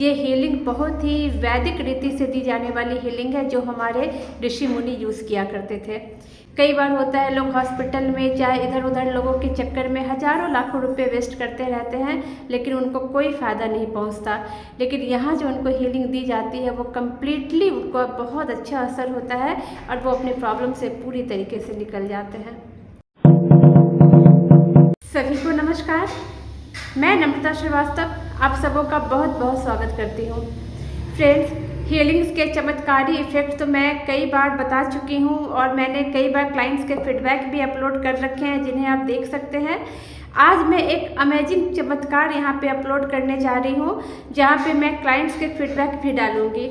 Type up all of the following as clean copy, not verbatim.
ये हीलिंग बहुत ही वैदिक रीति से दी जाने वाली हीलिंग है जो हमारे ऋषि मुनि यूज़ किया करते थे। कई बार होता है लोग हॉस्पिटल में चाहे इधर उधर लोगों के चक्कर में हज़ारों लाखों रुपए वेस्ट करते रहते हैं, लेकिन उनको कोई फ़ायदा नहीं पहुंचता। लेकिन यहाँ जो उनको हीलिंग दी जाती है वो कम्प्लीटली उनको बहुत अच्छा असर होता है और वो अपने प्रॉब्लम से पूरी तरीके से निकल जाते हैं। सभी को नमस्कार, मैं नम्रता श्रीवास्तव आप सबों का बहुत बहुत स्वागत करती हूँ। फ्रेंड्स, हीलिंग्स के चमत्कारी इफ़ेक्ट तो मैं कई बार बता चुकी हूँ और मैंने कई बार क्लाइंट्स के फीडबैक भी अपलोड कर रखे हैं जिन्हें आप देख सकते हैं। आज मैं एक अमेजिंग चमत्कार यहाँ पे अपलोड करने जा रही हूँ जहाँ पे मैं क्लाइंट्स के फीडबैक भी डालूँगी।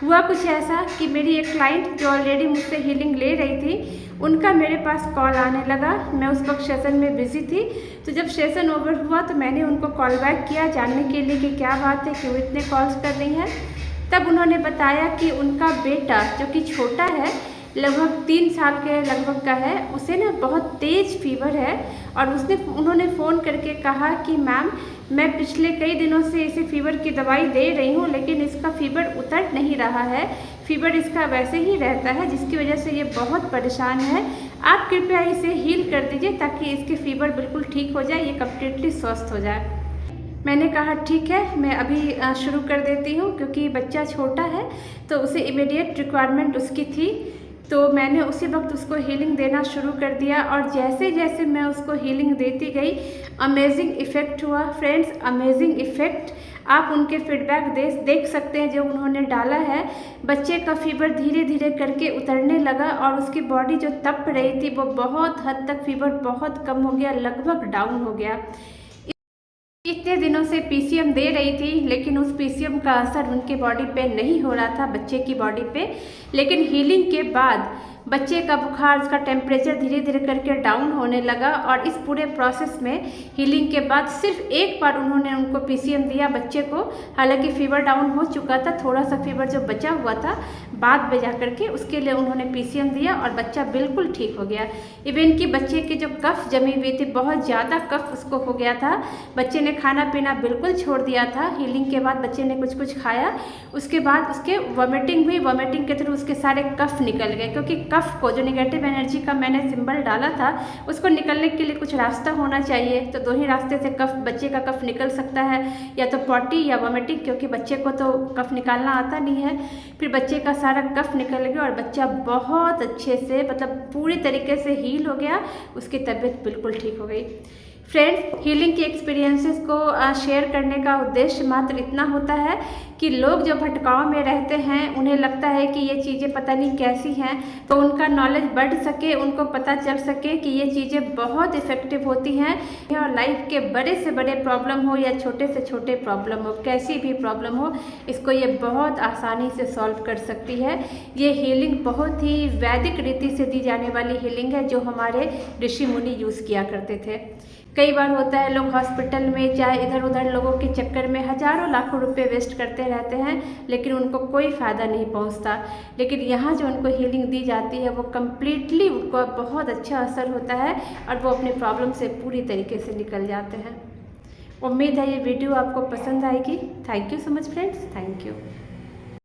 हुआ कुछ ऐसा कि मेरी एक क्लाइंट जो ऑलरेडी मुझसे हीलिंग ले रही थी, उनका मेरे पास कॉल आने लगा। मैं उस वक्त सेशन में बिज़ी थी, तो जब सेशन ओवर हुआ तो मैंने उनको कॉल बैक किया जानने के लिए कि क्या बात है, क्यों इतने कॉल्स कर रही हैं। तब उन्होंने बताया कि उनका बेटा जो कि छोटा है, लगभग 3 साल के लगभग का है, उसे ना बहुत तेज़ फीवर है और उन्होंने फ़ोन करके कहा कि मैम, मैं पिछले कई दिनों से इसे फ़ीवर की दवाई दे रही हूँ लेकिन इसका फ़ीवर उतर नहीं रहा है, फ़ीवर इसका वैसे ही रहता है जिसकी वजह से ये बहुत परेशान है। आप कृपया इसे हील कर दीजिए ताकि इसके फ़ीवर बिल्कुल ठीक हो जाए, ये कम्प्लीटली स्वस्थ हो जाए। मैंने कहा ठीक है, मैं अभी शुरू कर देती हूँ, क्योंकि बच्चा छोटा है तो उसे इमीडिएट रिक्वायरमेंट उसकी थी। तो मैंने उसी वक्त उसको हीलिंग देना शुरू कर दिया और जैसे जैसे मैं उसको हीलिंग देती गई, अमेजिंग इफ़ेक्ट हुआ। फ्रेंड्स, अमेजिंग इफ़ेक्ट आप उनके फीडबैक देख सकते हैं जो उन्होंने डाला है। बच्चे का फीवर धीरे धीरे करके उतरने लगा और उसकी बॉडी जो तप रही थी वो बहुत हद तक फीवर बहुत कम हो गया, लगभग डाउन हो गया। इतने दिनों से पीसीएम दे रही थी लेकिन उस पीसीएम का असर उनके बॉडी पे नहीं हो रहा था, बच्चे की बॉडी पे। लेकिन हीलिंग के बाद बच्चे का बुखार, उसका टेम्परेचर धीरे धीरे करके डाउन होने लगा और इस पूरे प्रोसेस में हीलिंग के बाद सिर्फ एक बार उन्होंने उनको पीसीएम दिया बच्चे को। हालांकि फीवर डाउन हो चुका था, थोड़ा सा फीवर जो बचा हुआ था बाद में जा करके उसके लिए उन्होंने पीसीएम दिया और बच्चा बिल्कुल ठीक हो गया। इवन कि बच्चे के जो कफ जमी हुई थी, बहुत ज़्यादा कफ उसको हो गया था, बच्चे ने खाना पीना बिल्कुल छोड़ दिया था। हीलिंग के बाद बच्चे ने कुछ खाया, उसके बाद उसके वॉमिटिंग हुई, वॉमिटिंग के थ्रू उसके सारे कफ निकल गए, क्योंकि कफ को, जो नेगेटिव एनर्जी का मैंने सिंबल डाला था, उसको निकलने के लिए कुछ रास्ता होना चाहिए। तो 2 ही रास्ते से कफ, बच्चे का कफ निकल सकता है, या तो पॉटी या वॉमिटिंग, क्योंकि बच्चे को तो कफ निकालना आता नहीं है। फिर बच्चे का सारा कफ निकल गया और बच्चा बहुत अच्छे से, मतलब पूरी तरीके से हील हो गया, उसकी तबीयत बिल्कुल ठीक हो गई। फ्रेंड्स, हीलिंग के एक्सपीरियंसेस को शेयर करने का उद्देश्य मात्र इतना होता है कि लोग जो भटकाव में रहते हैं, उन्हें लगता है कि ये चीज़ें पता नहीं कैसी हैं, तो उनका नॉलेज बढ़ सके, उनको पता चल सके कि ये चीज़ें बहुत इफ़ेक्टिव होती हैं और लाइफ के बड़े से बड़े प्रॉब्लम हो या छोटे से छोटे प्रॉब्लम हो, कैसी भी प्रॉब्लम हो, इसको ये बहुत आसानी से सॉल्व कर सकती है। ये हीलिंग बहुत ही वैदिक रीति से दी जाने वाली हीलिंग है जो हमारे ऋषि मुनि यूज़ किया करते थे। कई बार होता है लोग हॉस्पिटल में चाहे इधर उधर लोगों के चक्कर में हज़ारों लाखों रुपए वेस्ट करते रहते हैं, लेकिन उनको कोई फ़ायदा नहीं पहुंचता। लेकिन यहाँ जो उनको हीलिंग दी जाती है वो कम्प्लीटली उनको बहुत अच्छा असर होता है और वो अपने प्रॉब्लम से पूरी तरीके से निकल जाते हैं। उम्मीद है ये वीडियो आपको पसंद आएगी। Thank you so much friends, thank you.